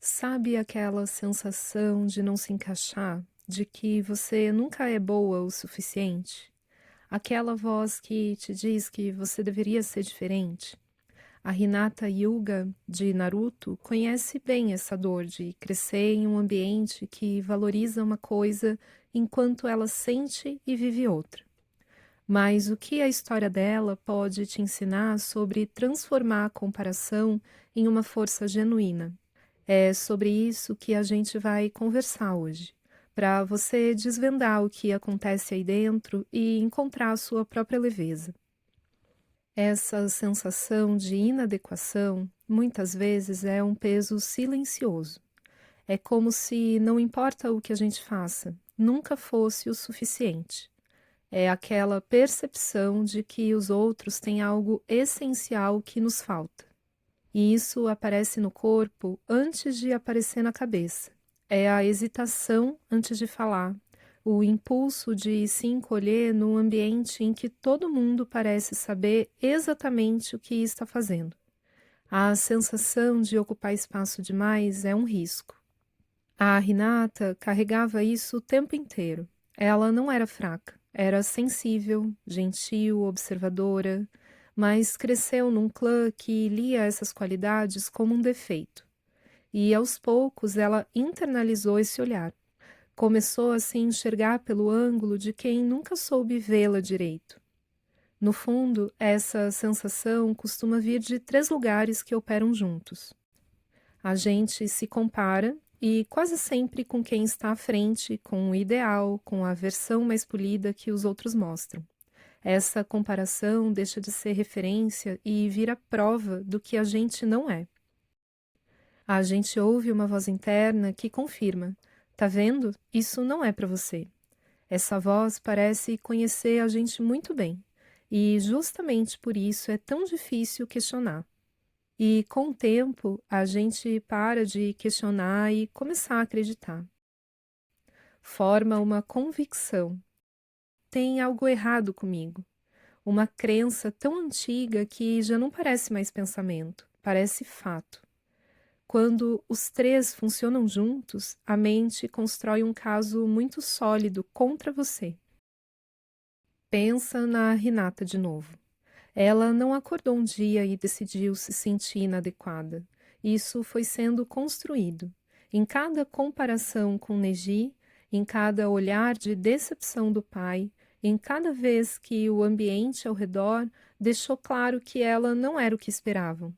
Sabe aquela sensação de não se encaixar, de que você nunca é boa o suficiente? Aquela voz que te diz que você deveria ser diferente? A Hinata Hyuga, de Naruto, conhece bem essa dor de crescer em um ambiente que valoriza uma coisa enquanto ela sente e vive outra. Mas o que a história dela pode te ensinar sobre transformar a comparação em uma força genuína? É sobre isso que a gente vai conversar hoje, para você desvendar o que acontece aí dentro e encontrar a sua própria leveza. Essa sensação de inadequação muitas vezes é um peso silencioso. É como se não importa o que a gente faça, nunca fosse o suficiente. É aquela percepção de que os outros têm algo essencial que nos falta. E isso aparece no corpo antes de aparecer na cabeça. É a hesitação antes de falar, o impulso de se encolher num ambiente em que todo mundo parece saber exatamente o que está fazendo. A sensação de ocupar espaço demais é um risco. A Renata carregava isso o tempo inteiro. Ela não era fraca, era sensível, gentil, observadora, mas cresceu num clã que lia essas qualidades como um defeito. E aos poucos ela internalizou esse olhar. Começou a se enxergar pelo ângulo de quem nunca soube vê-la direito. No fundo, essa sensação costuma vir de três lugares que operam juntos. A gente se compara e quase sempre com quem está à frente, com o ideal, com a versão mais polida que os outros mostram. Essa comparação deixa de ser referência e vira prova do que a gente não é. A gente ouve uma voz interna que confirma: tá vendo? Isso não é para você. Essa voz parece conhecer a gente muito bem, e justamente por isso é tão difícil questionar. E com o tempo, a gente para de questionar e começar a acreditar. Forma uma convicção. Tem algo errado comigo. Uma crença tão antiga que já não parece mais pensamento, parece fato. Quando os três funcionam juntos, a mente constrói um caso muito sólido contra você. Pensa na Renata de novo. Ela não acordou um dia e decidiu se sentir inadequada. Isso foi sendo construído. Em cada comparação com Neji, em cada olhar de decepção do pai, em cada vez que o ambiente ao redor deixou claro que ela não era o que esperavam.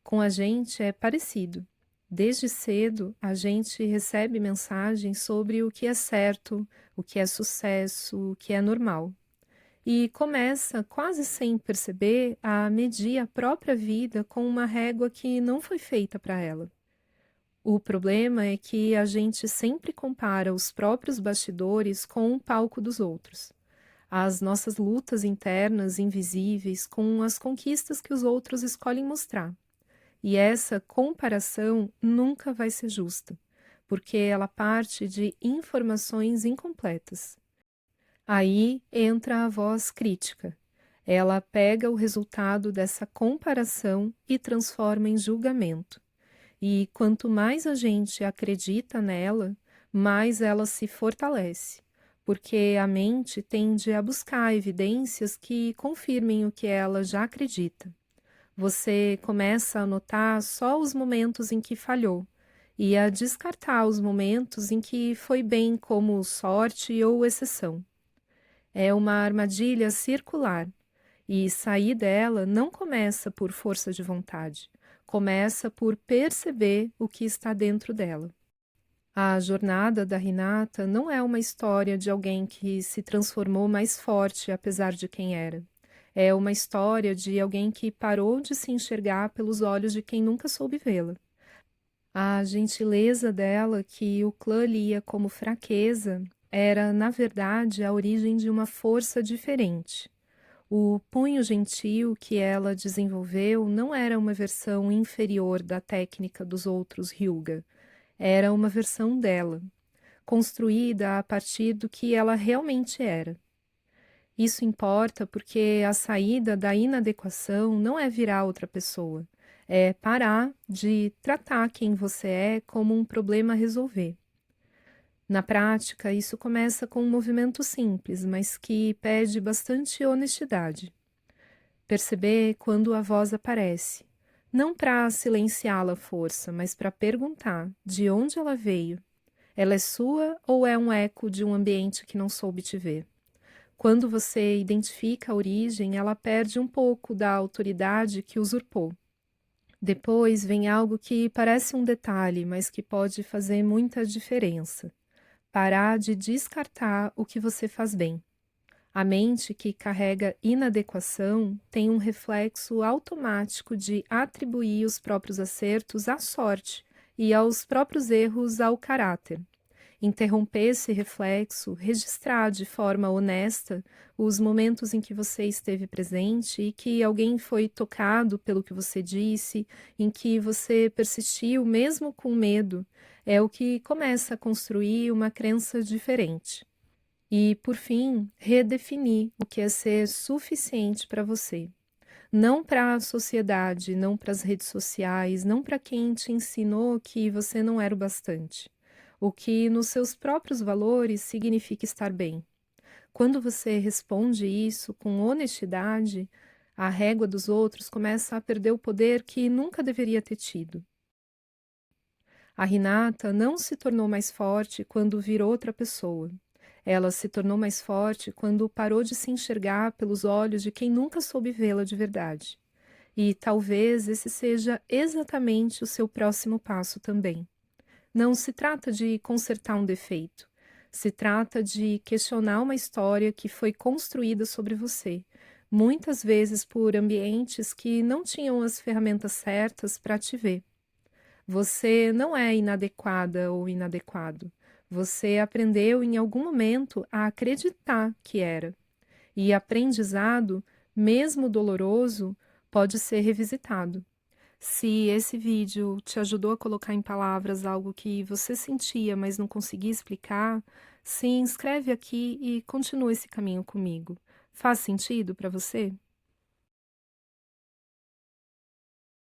Com a gente é parecido. Desde cedo, a gente recebe mensagens sobre o que é certo, o que é sucesso, o que é normal e começa, quase sem perceber, a medir a própria vida com uma régua que não foi feita para ela. O problema é que a gente sempre compara os próprios bastidores com o palco dos outros. As nossas lutas internas invisíveis com as conquistas que os outros escolhem mostrar. E essa comparação nunca vai ser justa, porque ela parte de informações incompletas. Aí entra a voz crítica. Ela pega o resultado dessa comparação e transforma em julgamento. E quanto mais a gente acredita nela, mais ela se fortalece, porque a mente tende a buscar evidências que confirmem o que ela já acredita. Você começa a notar só os momentos em que falhou e a descartar os momentos em que foi bem, como sorte ou exceção. É uma armadilha circular e sair dela não começa por força de vontade, começa por perceber o que está dentro dela. A jornada da Renata não é uma história de alguém que se transformou mais forte apesar de quem era. É uma história de alguém que parou de se enxergar pelos olhos de quem nunca soube vê-la. A gentileza dela, que o clã lia como fraqueza, era, na verdade, a origem de uma força diferente. O punho gentil que ela desenvolveu não era uma versão inferior da técnica dos outros Hyuga, era uma versão dela, construída a partir do que ela realmente era. Isso importa porque a saída da inadequação não é virar outra pessoa, É parar de tratar quem você é como um problema a resolver. Na prática, isso começa com um movimento simples, mas que pede bastante honestidade. Perceber quando a voz aparece, não para silenciá-la à força, mas para perguntar de onde ela veio. Ela é sua ou é um eco de um ambiente que não soube te ver? Quando você identifica a origem, ela perde um pouco da autoridade que usurpou. Depois vem algo que parece um detalhe, mas que pode fazer muita diferença. Parar de descartar o que você faz bem. A mente que carrega inadequação tem um reflexo automático de atribuir os próprios acertos à sorte e aos próprios erros ao caráter. Interromper esse reflexo, registrar de forma honesta os momentos em que você esteve presente e que alguém foi tocado pelo que você disse, em que você persistiu mesmo com medo, é o que começa a construir uma crença diferente. E, por fim, redefinir o que é ser suficiente para você. Não para a sociedade, não para as redes sociais, não para quem te ensinou que você não era o bastante. O que nos seus próprios valores significa estar bem. Quando você responde isso com honestidade, a régua dos outros começa a perder o poder que nunca deveria ter tido. A Renata não se tornou mais forte quando virou outra pessoa. Ela se tornou mais forte quando parou de se enxergar pelos olhos de quem nunca soube vê-la de verdade. E talvez esse seja exatamente o seu próximo passo também. Não se trata de consertar um defeito. Se trata de questionar uma história que foi construída sobre você, muitas vezes por ambientes que não tinham as ferramentas certas para te ver. Você não é inadequada ou inadequado. Você aprendeu em algum momento a acreditar que era. E aprendizado, mesmo doloroso, pode ser revisitado. Se esse vídeo te ajudou a colocar em palavras algo que você sentia, mas não conseguia explicar, se inscreve aqui e continua esse caminho comigo. Faz sentido para você?